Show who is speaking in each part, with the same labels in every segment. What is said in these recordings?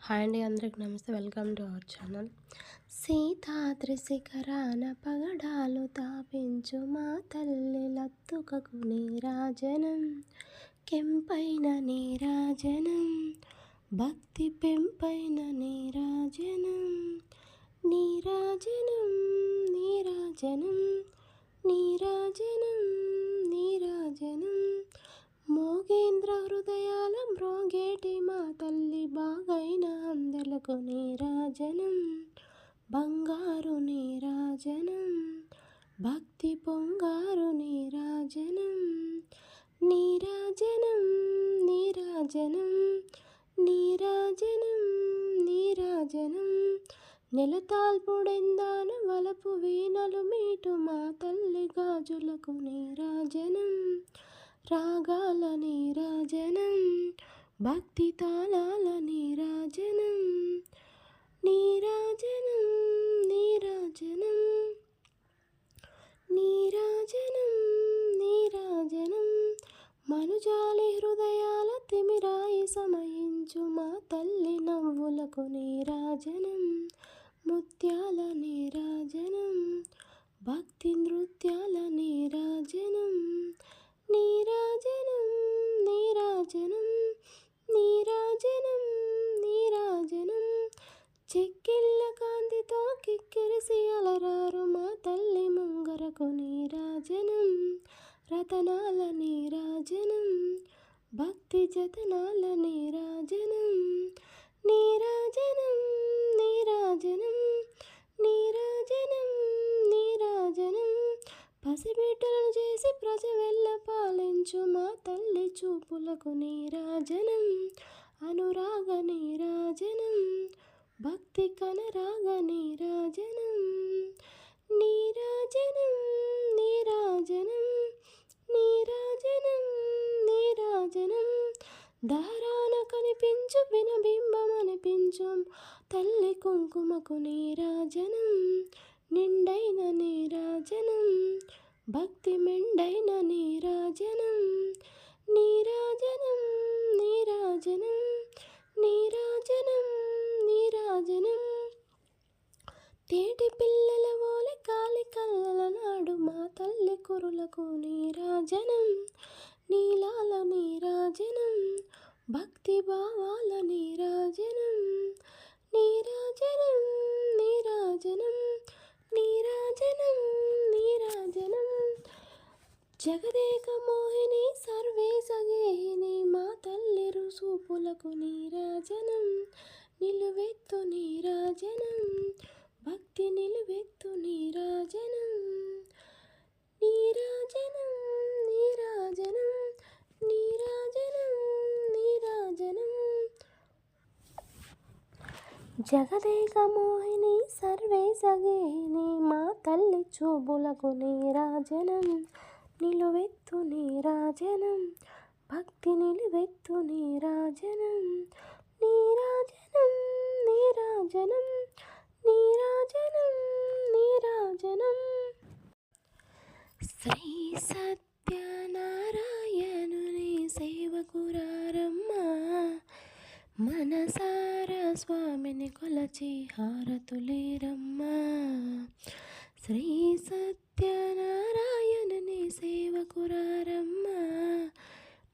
Speaker 1: Hi అండి, అందరికి నమస్తే. Welcome to our channel. Seetadri శిఖరాన పగడాలు తాపించు మా తల్లి లత్తుకకు నీరాజనం, కెంపైన నీరాజనం, భక్తి పెంపైన నీరాజనం, నీరాజనం, నీరాజనం, నీరాజనం, నీరాజనం. మోగేంద్ర హృదయాల మ్రోగేటి మా తల్లి బాగైన అందెలకు నీరాజనం, బంగారు నీరాజనం, భక్తి పొంగారు నీరాజనం, నీరాజనం, నీరాజనం, నీరాజనం, నీరాజనం. నెలతాల్పుడెందాన వలపు వీణలు మీటు మా తల్లి గాజులకు నీరాజనం, రాగాల నీరాజనం, భక్తి తాళాల నీరాజనం, నీరాజనం, నీరాజనం, నీరాజనం, నీరాజనం. మనుజాలి హృదయాల తిమిరాయి సమయించు మా తల్లి నవ్వులకు నీరాజనం, ముత్యాల నీరాజనం, భక్తి నృత్యాల నీరాజనం, నీరాజనం, నీరాజనం, నీరాజనం, నీరాజనం. చెక్కిళ్ళ కాంతితో కిక్కిరిసి అలరారు మా తల్లి ముంగరకు నీరాజనం, రతనాల నీరాజనం, భక్తి జతనాల నీరాజనం, నీరాజనం, నీరాజనం, నీరాజనం, నీరాజనం. పసిబిడ్డలను చేసి ప్రజ వెళ్ళ పాలించు మా తల్లి చూపులకు నీరాజనం, అనురాగ నీరాజనం, భక్తి కనరాగ నీరాజనం, నీరాజనం, నీరాజనం, నీరాజనం, నీరాజనం. దారాన కనిపించు వినబింబం అనిపించు తల్లి కుంకుమకు నీరాజనం, నిండైన నీరాజనం, భక్తి మెండైన నీరాజనం, నీరాజనం, నీరాజనం, నీరాజనం, నీరాజనం. తేటి పిల్లల ఓలి కాలి కళ్ళల నాడు మా తల్లి కురులకు నీరాజనం, నీలాల నీరాజనం, భక్తి భావాల నీరాజనం, నీరాజనం, నీరాజనం, నీరాజనం, నీరాజనం. జగదేక మోహిని సర్వేశ గేహిని మా తల్లి రుసూపులకు నీరాజనం, నిలువెత్తు నీరాజనం, భక్తి నిలువెత్తు నీరాజనం, నీరాజనం, నీరాజనం, నీరాజనం, నీరాజనం. జగదేక మోహిని సర్వేశ గేహిని మా తల్లి చూపులకు నీరాజనం, నిలువెత్తు నీరాజనం, భక్తి నిలువెత్తు నీరాజనం, నీరాజనం, నీరాజనం, నీరాజనం, నీరాజనం. శ్రీ సత్యనారాయణుని సేవకురారమ్మా, మనసార స్వామిని కొలచి హారతులేరమ్మా. శ్రీ సత్యనారాయణుని సేవకురారమ్మా,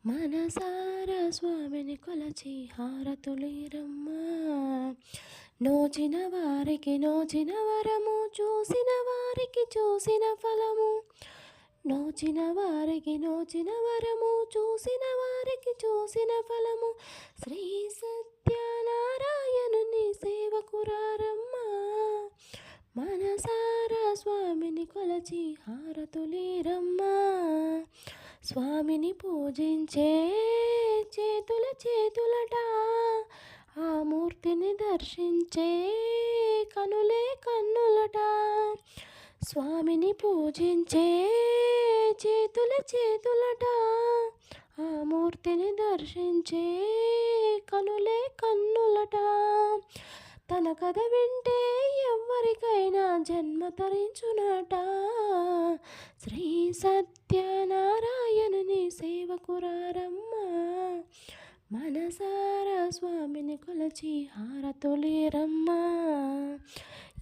Speaker 1: మనసార స్వామిని కొలచి హారతులేరమ్మా. నోచిన వారికి నోచిన వరము, చూసిన వారికి చూసిన ఫలము, నోచిన వారికి నోచిన వరము, చూసిన వారికి చూసిన ఫలము. శ్రీ సత్యనారాయణుని సేవకురారమ్మా, మనసారా స్వామిని కొలచి హారతులేరమ్మా. స్వామిని పూజించే చేతుల చేతులట, ఆ మూర్తిని దర్శించే కనులే కన్నులట. స్వామిని పూజించే చేతుల చేతులట, ఆ మూర్తిని దర్శించే కనులే కన్నులట. తన కథ వింటే ఎవ్వరికైనా జన్మ తరించునట. శ్రీ సత్యనారాయణుని సేవకురారమ్మా, మనసారా స్వామిని కొలచి హారతులేరమ్మా.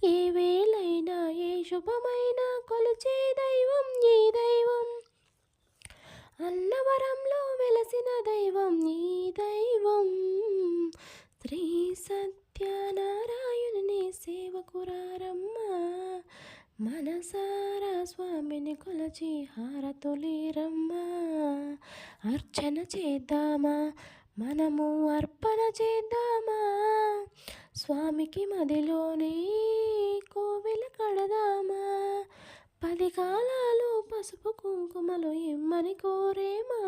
Speaker 1: ఏ వేళైనా ఏ శుభమైనా కొలిచే దైవం ఈ దైవం, అన్నవరంలో వెలసిన దైవం ఈ దైవం. శ్రీ సత్యనారాయణుని సేవకురారమ్మా. మనసారా స్వామిని కొలచి హారతులేరమ్మా. అర్చన చేద్దామా, మనము అర్పణ చేద్దామా, స్వామికి మదిలోనే కోవెల కడదామా. 10 కాలాలు పసుపు కుంకుమలు ఇమ్మని కోరేమా.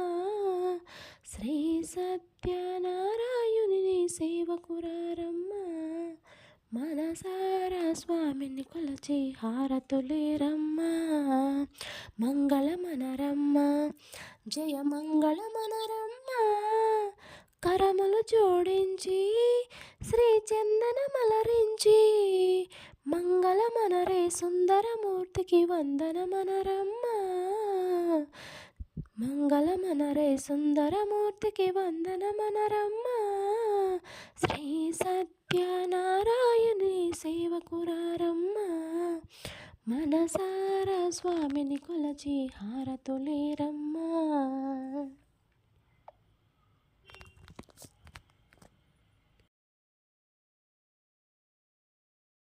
Speaker 1: శ్రీ సత్యనారాయణుని సేవకురారమ్మా. మనసారా స్వామిని కొలచి హారతులేరమ్మా. మంగళమనరమ్మా, జయ మంగళమనరమ్మా. కరములు జోడించి శ్రీ చందనమలరించి, మంగళమనరే సుందరమూర్తికి వందనమనరమ్మా. మంగళమనరే సుందరమూర్తికి వందనమనరమ్మా. శ్రీ సత్యనారాయణి సేవకురారమ్మా. మనసారా స్వామిని కొలచి హారతులేరమ్మా.